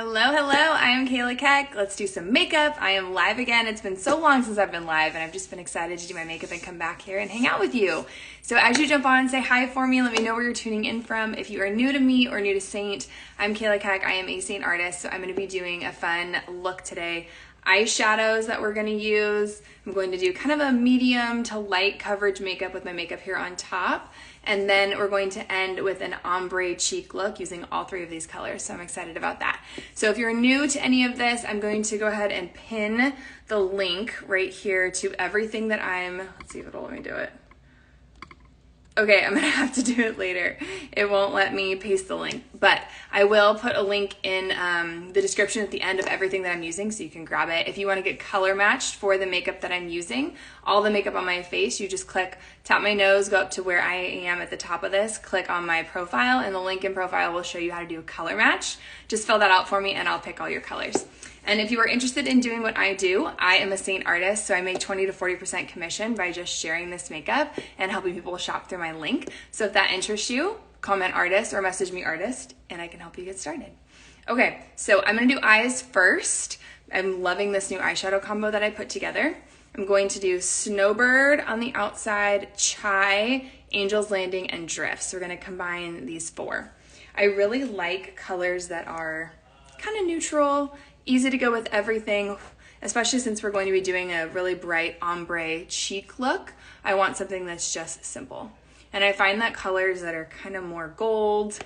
Hello, I am Kayla Keck. Let's do some makeup. I am live again. It's been so long since I've been live and I've just been excited to do my makeup and come back here and hang out with you. So as you jump on and say hi for me, let me know where you're tuning in from. If you are new to me or new to Saint, I'm Kayla Keck. I am a Saint artist, so I'm going to be doing a fun look today. Eyeshadows that we're going to use. I'm going to do kind of a medium to light coverage makeup with my makeup here on top. And then we're going to end with an ombre cheek look using all three of these colors. So I'm excited about that. So if you're new to any of this, I'm going to go ahead and pin the link right here to everything that let's see if it'll let me do it. Okay, I'm gonna have to do it later. It won't let me paste the link, but I will put a link in the description at the end of everything that I'm using so you can grab it. If you wanna get color matched for the makeup that I'm using, all the makeup on my face, you just tap my nose, go up to where I am at the top of this, click on my profile, and the link in profile will show you how to do a color match. Just fill that out for me and I'll pick all your colors. And if you are interested in doing what I do, I am a Saint artist, so I make 20 to 40% commission by just sharing this makeup and helping people shop through my link. So if that interests you, comment artist or message me artist and I can help you get started. Okay, so I'm gonna do eyes first. I'm loving this new eyeshadow combo that I put together. I'm going to do Snowbird on the outside, Chai, Angel's Landing, and Drift. So we're gonna combine these four. I really like colors that are kind of neutral, easy to go with everything, especially since we're going to be doing a really bright ombre cheek look. I want something that's just simple. And I find that colors that are kind of more gold,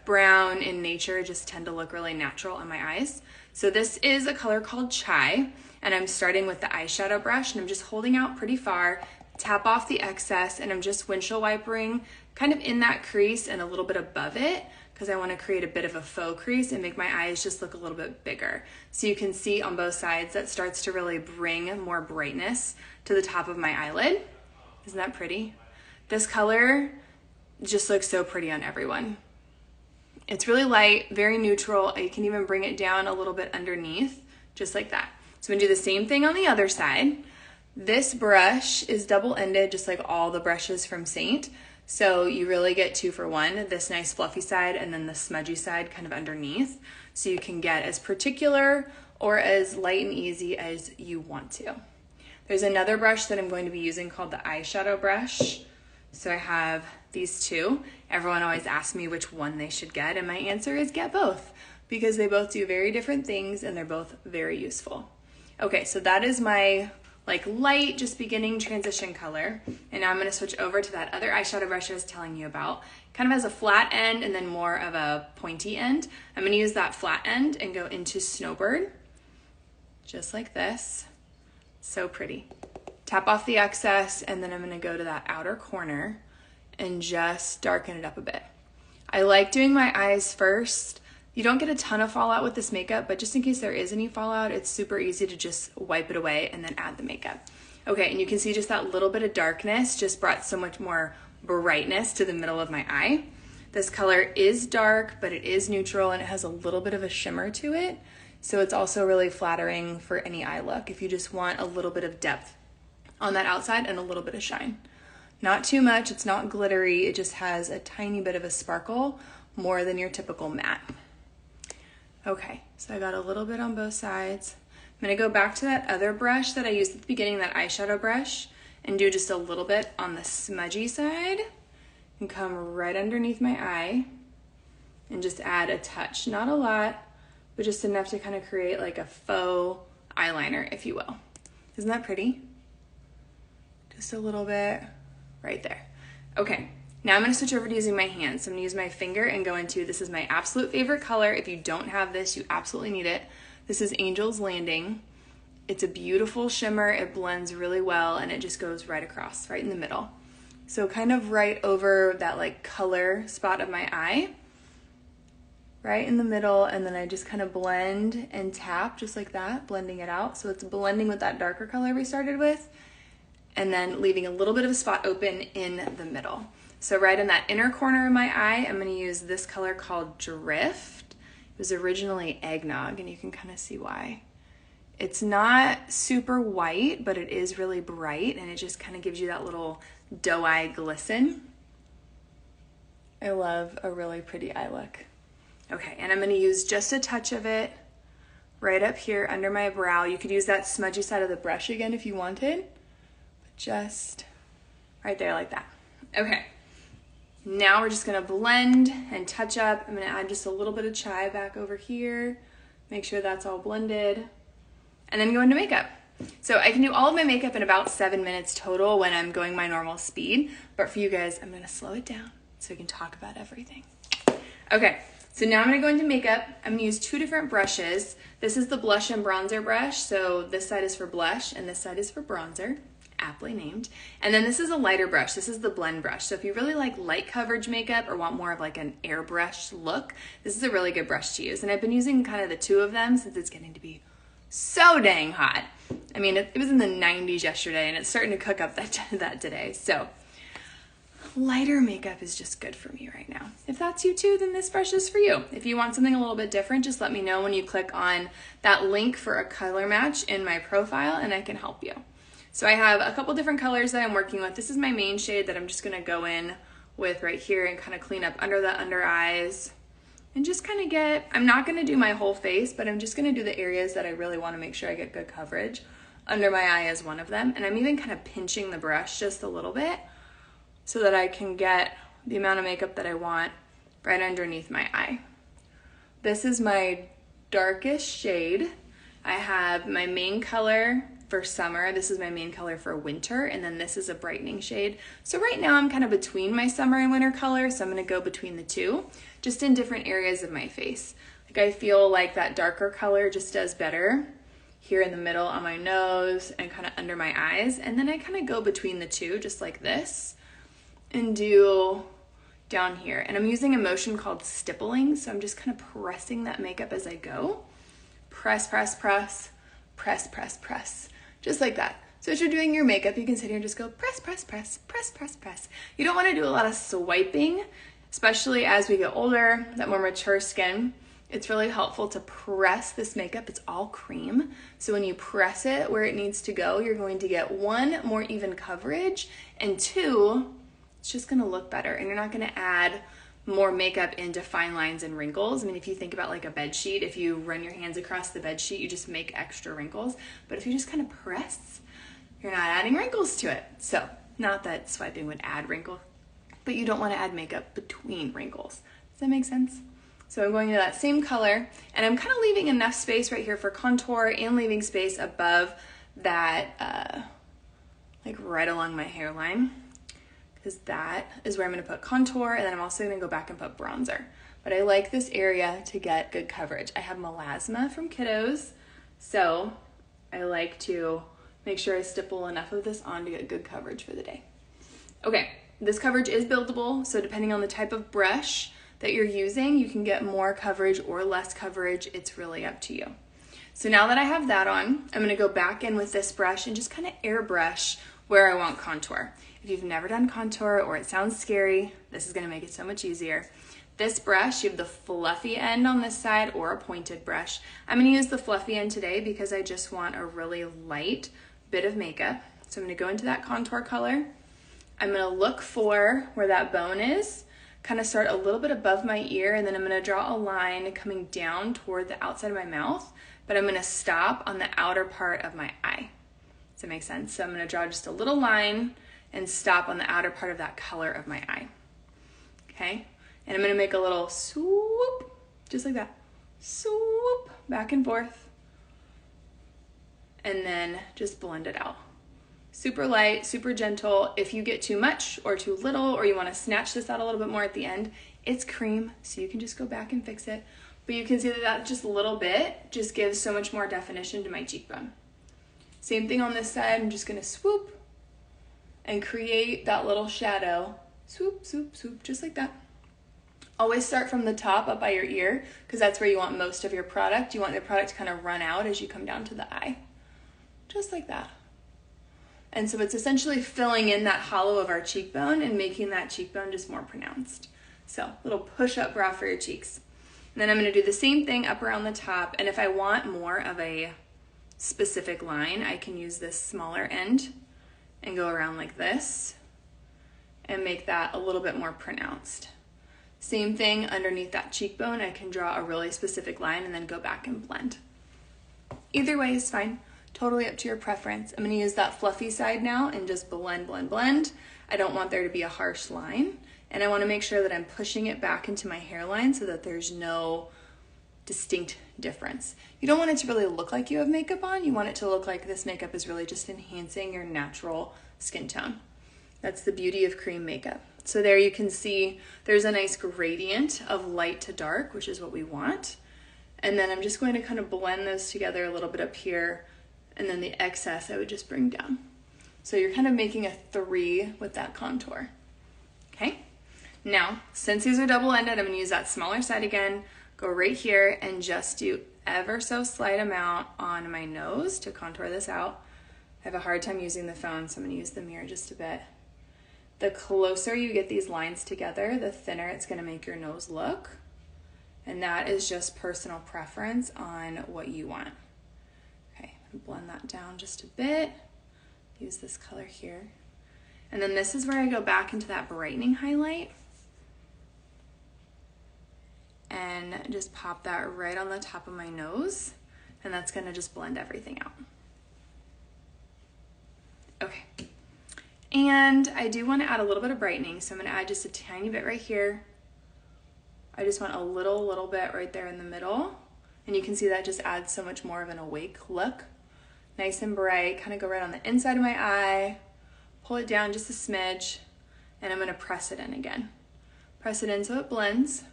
brown in nature just tend to look really natural on my eyes. So this is a color called Chai, and I'm starting with the eyeshadow brush and I'm just holding out pretty far, tap off the excess, and I'm just windshield wipering kind of in that crease and a little bit above it, because I want to create a bit of a faux crease and make my eyes just look a little bit bigger. So you can see on both sides that starts to really bring more brightness to the top of my eyelid. Isn't that pretty? This color just looks so pretty on everyone. It's really light, very neutral. You can even bring it down a little bit underneath, just like that. So I'm gonna do the same thing on the other side. This brush is double-ended, just like all the brushes from Saint. So you really get 2 for 1, this nice fluffy side and then the smudgy side kind of underneath. So you can get as particular or as light and easy as you want to. There's another brush that I'm going to be using called the eyeshadow brush. So I have these two. Everyone always asks me which one they should get, and my answer is get both, because they both do very different things and they're both very useful. Okay, so that is my light, just beginning transition color. And now I'm gonna switch over to that other eyeshadow brush I was telling you about. Kind of has a flat end and then more of a pointy end. I'm gonna use that flat end and go into Snowbird, just like this. So pretty. Tap off the excess, and then I'm gonna go to that outer corner and just darken it up a bit. I like doing my eyes first. You don't get a ton of fallout with this makeup, but just in case there is any fallout, it's super easy to just wipe it away and then add the makeup. Okay, and you can see just that little bit of darkness just brought so much more brightness to the middle of my eye. This color is dark, but it is neutral and it has a little bit of a shimmer to it. So it's also really flattering for any eye look if you just want a little bit of depth on that outside and a little bit of shine. Not too much, it's not glittery, it just has a tiny bit of a sparkle, more than your typical matte. Okay, so I got a little bit on both sides. I'm gonna go back to that other brush that I used at the beginning, that eyeshadow brush, and do just a little bit on the smudgy side and come right underneath my eye and just add a touch. Not a lot, but just enough to kind of create like a faux eyeliner, if you will. Isn't that pretty? Just a little bit right there. Okay. Now I'm gonna switch over to using my hands. So I'm gonna use my finger and go into, this is my absolute favorite color. If you don't have this, you absolutely need it. This is Angel's Landing. It's a beautiful shimmer. It blends really well and it just goes right across, right in the middle. So kind of right over that color spot of my eye, right in the middle, and then I just kind of blend and tap just like that, blending it out. So it's blending with that darker color we started with, and then leaving a little bit of a spot open in the middle. So right in that inner corner of my eye, I'm gonna use this color called Drift. It was originally Eggnog, and you can kind of see why. It's not super white, but it is really bright, and it just kind of gives you that little doe eye glisten. I love a really pretty eye look. Okay, and I'm gonna use just a touch of it right up here under my brow. You could use that smudgy side of the brush again if you wanted, but just right there like that. Okay, now we're just gonna blend and touch up. I'm gonna add just a little bit of chai back over here, make sure that's all blended, and then go into makeup. So I can do all of my makeup in about 7 minutes total when I'm going my normal speed, but for you guys, I'm gonna slow it down so we can talk about everything. Okay, so now I'm gonna go into makeup. I'm gonna use 2 different brushes. This is the blush and bronzer brush, so this side is for blush and this side is for bronzer, aptly named. And then this is a lighter brush. This is the blend brush. So if you really like light coverage makeup or want more of like an airbrush look, this is a really good brush to use. And I've been using kind of the 2 of them since it's getting to be so dang hot. I mean, it was in the 90s yesterday and it's starting to cook up that today. So lighter makeup is just good for me right now. If that's you too, then this brush is for you. If you want something a little bit different, just let me know when you click on that link for a color match in my profile and I can help you. So I have a couple different colors that I'm working with. This is my main shade that I'm just gonna go in with right here and kind of clean up under the under eyes and just kind of get, I'm not gonna do my whole face, but I'm just gonna do the areas that I really wanna make sure I get good coverage. Under my eye is one of them. And I'm even kind of pinching the brush just a little bit so that I can get the amount of makeup that I want right underneath my eye. This is my darkest shade. I have my main color for summer. This is my main color for winter. And then this is a brightening shade. So right now I'm kind of between my summer and winter color. So I'm gonna go between the 2, just in different areas of my face. Like I feel like that darker color just does better here in the middle on my nose and kind of under my eyes. And then I kind of go between the 2, just like this, and do down here. And I'm using a motion called stippling. So I'm just kind of pressing that makeup as I go. Press, press, press, press, press, press, just like that. So as you're doing your makeup, you can sit here and just go press, press, press, press, press, press. You don't want to do a lot of swiping, especially as we get older, that more mature skin. It's really helpful to press this makeup. It's all cream. So when you press it where it needs to go, you're going to get 1, more even coverage, and 2, it's just gonna look better. And you're not gonna add more makeup into fine lines and wrinkles. I mean, if you think about like a bed sheet, if you run your hands across the bed sheet, you just make extra wrinkles. But if you just kind of press, you're not adding wrinkles to it. So not that swiping would add wrinkles, but you don't want to add makeup between wrinkles. Does that make sense? So I'm going to that same color and I'm kind of leaving enough space right here for contour and leaving space above that, like right along my hairline, because that is where I'm going to put contour, and then I'm also going to go back and put bronzer. But I like this area to get good coverage. I have melasma from kiddos, so I like to make sure I stipple enough of this on to get good coverage for the day. Okay, this coverage is buildable, so depending on the type of brush that you're using, you can get more coverage or less coverage. It's really up to you. So now that I have that on, I'm gonna go back in with this brush and just kind of airbrush where I want contour. If you've never done contour or it sounds scary, this is gonna make it so much easier. This brush, you have the fluffy end on this side or a pointed brush. I'm gonna use the fluffy end today because I just want a really light bit of makeup. So I'm gonna go into that contour color. I'm gonna look for where that bone is, kind of start a little bit above my ear, and then I'm gonna draw a line coming down toward the outside of my mouth, but I'm gonna stop on the outer part of my eye. Does that make sense? So I'm gonna draw just a little line and stop on the outer part of that color of my eye. Okay? And I'm gonna make a little swoop, just like that. Swoop, back and forth. And then just blend it out. Super light, super gentle. If you get too much or too little, or you wanna snatch this out a little bit more at the end, it's cream, so you can just go back and fix it. But you can see that just a little bit just gives so much more definition to my cheekbone. Same thing on this side. I'm just gonna swoop and create that little shadow. Swoop, swoop, swoop, just like that. Always start from the top up by your ear, because that's where you want most of your product. You want the product to kind of run out as you come down to the eye. Just like that. And so it's essentially filling in that hollow of our cheekbone and making that cheekbone just more pronounced. So little push-up brow for your cheeks. And then I'm gonna do the same thing up around the top, and if I want more of a specific line, I can use this smaller end and go around like this and make that a little bit more pronounced. Same thing underneath that cheekbone, I can draw a really specific line and then go back and blend. Either way is fine. Totally up to your preference. I'm going to use that fluffy side now and just blend, blend, blend. I don't want there to be a harsh line. And I want to make sure that I'm pushing it back into my hairline so that there's no distinct difference. You don't want it to really look like you have makeup on. You want it to look like this makeup is really just enhancing your natural skin tone. That's the beauty of cream makeup. So there you can see there's a nice gradient of light to dark, which is what we want. And then I'm just going to kind of blend those together a little bit up here, and then the excess I would just bring down. So you're kind of making a 3 with that contour. Okay? Now, since these are double-ended, I'm going to use that smaller side again, go right here and just do ever so slight amount on my nose to contour this out. I have a hard time using the phone, so I'm going to use the mirror just a bit. The closer you get these lines together, the thinner it's going to make your nose look. And that is just personal preference on what you want. Okay, I'm going to blend that down just a bit. Use this color here. And then this is where I go back into that brightening highlight and just pop that right on the top of my nose, and that's gonna just blend everything out. Okay, and I do wanna add a little bit of brightening, so I'm gonna add just a tiny bit right here. I just want a little bit right there in the middle, and you can see that just adds so much more of an awake look. Nice and bright, kind of go right on the inside of my eye, pull it down just a smidge, and I'm gonna press it in again. Press it in so it blends.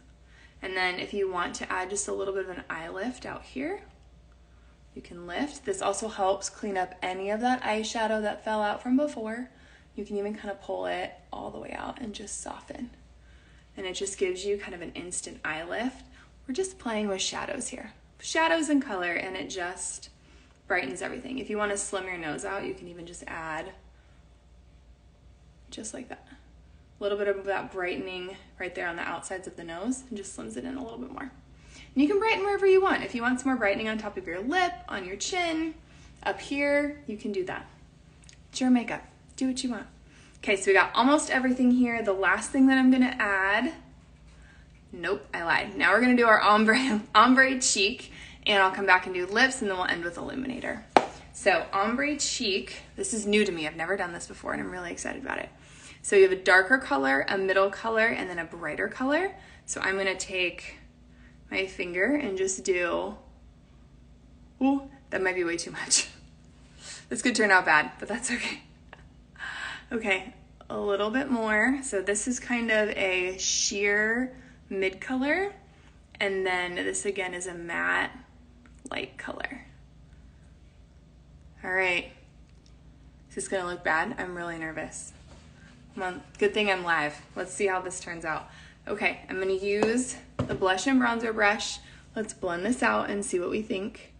And then if you want to add just a little bit of an eye lift out here, you can lift. This also helps clean up any of that eyeshadow that fell out from before. You can even kind of pull it all the way out and just soften. And it just gives you kind of an instant eye lift. We're just playing with shadows here. Shadows and color, and it just brightens everything. If you want to slim your nose out, you can even just add just like that. A little bit of that brightening right there on the outsides of the nose, and just slims it in a little bit more. And you can brighten wherever you want. If you want some more brightening on top of your lip, on your chin, up here, you can do that. It's your makeup. Do what you want. Okay, so we got almost everything here. The last thing that I'm gonna add, nope, I lied. Now we're gonna do our ombre cheek, and I'll come back and do lips, and then we'll end with illuminator. So ombre cheek, this is new to me. I've never done this before, and I'm really excited about it. So you have a darker color, a middle color, and then a brighter color. So I'm gonna take my finger and just do, ooh, that might be way too much. This could turn out bad, but that's okay. Okay, a little bit more. So this is kind of a sheer mid color, and then this again is a matte light color. All right, is this gonna look bad? I'm really nervous. Come on, good thing I'm live. Let's see how this turns out. Okay, I'm gonna use the blush and bronzer brush. Let's blend this out and see what we think.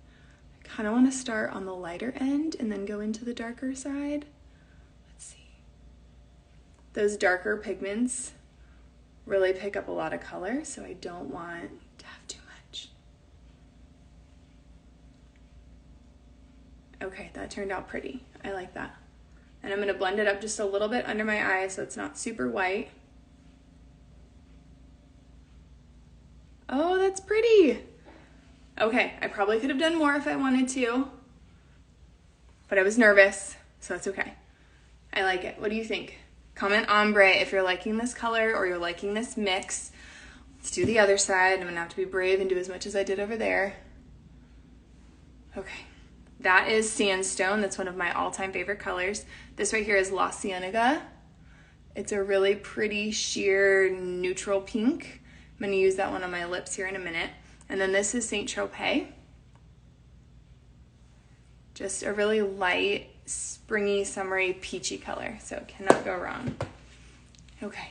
I kind of want to start on the lighter end and then go into the darker side. Let's see. Those darker pigments really pick up a lot of color, so I don't want to have too much. Okay, that turned out pretty. I like that. And I'm gonna blend it up just a little bit under my eye so it's not super white. Oh, that's pretty. Okay, I probably could have done more if I wanted to, but I was nervous, so that's okay. I like it. What do you think? Comment ombre if you're liking this color or you're liking this mix. Let's do the other side. I'm gonna have to be brave and do as much as I did over there. Okay. That is Sandstone. That's one of my all-time favorite colors. This right here is La Cienega. It's a really pretty sheer neutral pink. I'm gonna use that one on my lips here in a minute. And then this is Saint Tropez. Just a really light, springy, summery, peachy color. So cannot go wrong. Okay,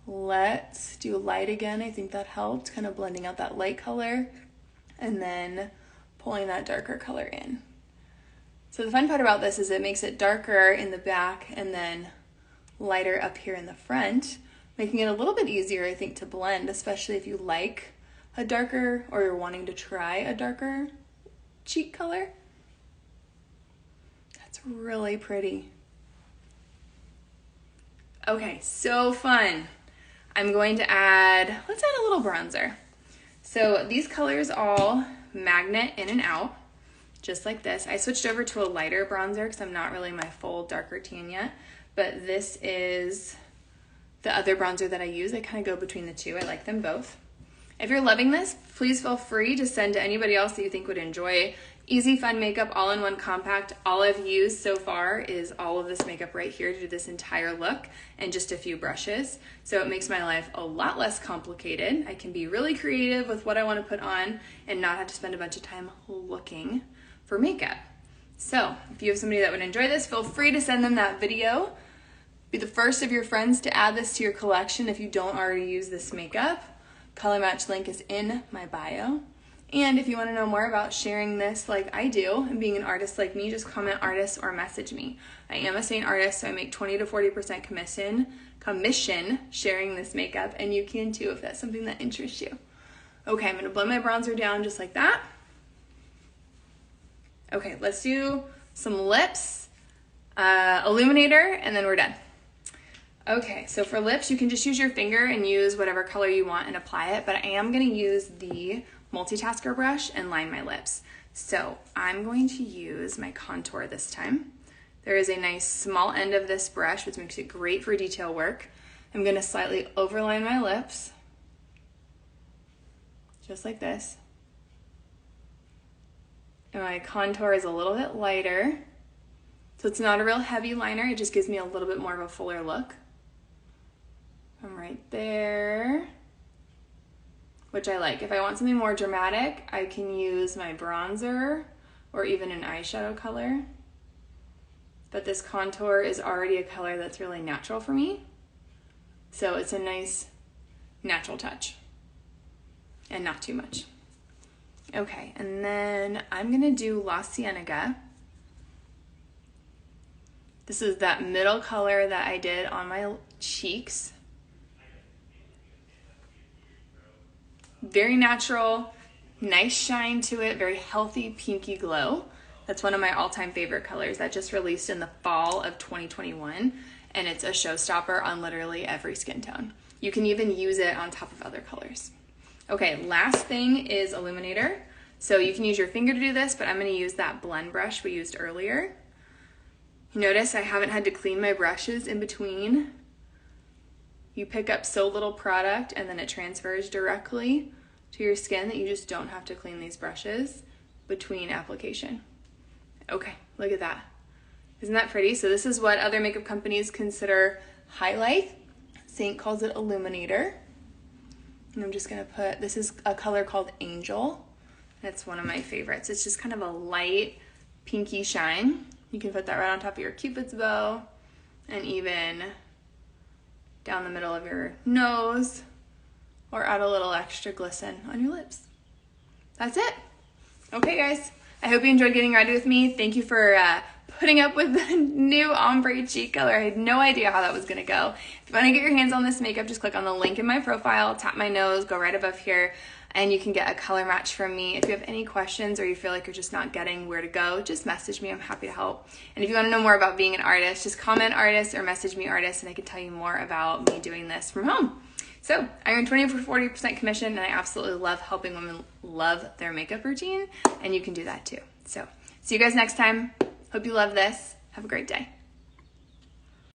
let's do light again. I think that helped, kind of blending out that light color. And then pulling that darker color in. So the fun part about this is it makes it darker in the back and then lighter up here in the front, making it a little bit easier, I think, to blend, especially if you like a darker or you're wanting to try a darker cheek color. That's really pretty. Okay, so fun. I'm going to let's add a little bronzer. So these colors all magnet in and out, just like this. I switched over to a lighter bronzer because I'm not really my full darker tan yet, but this is the other bronzer that I use. I kind of go between the two. I like them both. If you're loving this, please feel free to send to anybody else that you think would enjoy. Easy, fun makeup, all-in-one compact. All I've used so far is all of this makeup right here to do this entire look and just a few brushes. So it makes my life a lot less complicated. I can be really creative with what I want to put on and not have to spend a bunch of time looking for makeup. So if you have somebody that would enjoy this, feel free to send them that video. Be the first of your friends to add this to your collection if you don't already use this makeup. Color match link is in my bio. And if you want to know more about sharing this like I do and being an artist like me, just comment artist or message me. I am a Saint artist, so I make 20 to 40% commission sharing this makeup, and you can too if that's something that interests you. Okay, I'm going to blend my bronzer down just like that. Okay, let's do some lips, illuminator, and then we're done. Okay, so for lips, you can just use your finger and use whatever color you want and apply it, but I am going to use the multitasker brush and line my lips. So I'm going to use my contour this time. There is a nice small end of this brush, which makes it great for detail work. I'm going to slightly overline my lips, just like this. And my contour is a little bit lighter, so it's not a real heavy liner. It just gives me a little bit more of a fuller look. I'm right there, which I like. If I want something more dramatic, I can use my bronzer or even an eyeshadow color. But this contour is already a color that's really natural for me. So it's a nice natural touch and not too much. Okay, and then I'm gonna do La Cienega. This is that middle color that I did on my cheeks. Very natural, nice shine to it, very healthy pinky glow. That's one of my all-time favorite colors that just released in the fall of 2021, and it's a showstopper on literally every skin tone. You can even use it on top of other colors. Okay, last thing is illuminator. So you can use your finger to do this, but I'm gonna use that blend brush we used earlier. Notice I haven't had to clean my brushes in between. You pick up so little product and then it transfers directly to your skin that you just don't have to clean these brushes between application. Okay, look at that. Isn't that pretty? So this is what other makeup companies consider highlight. Saint calls it illuminator. And I'm just gonna put, this is a color called Angel. It's one of my favorites. It's just kind of a light pinky shine. You can put that right on top of your Cupid's bow and even down the middle of your nose, or add a little extra glisten on your lips. That's it. Okay guys, I hope you enjoyed getting ready with me. Thank you for putting up with the new ombre cheek color. I had no idea how that was gonna go. If you wanna get your hands on this makeup, just click on the link in my profile, tap my nose, go right above here, and you can get a color match from me. If you have any questions or you feel like you're just not getting where to go, just message me. I'm happy to help. And if you want to know more about being an artist, just comment artist or message me artist, and I can tell you more about me doing this from home. So I earn 20 to 40% commission, and I absolutely love helping women love their makeup routine, and you can do that too. So see you guys next time. Hope you love this. Have a great day.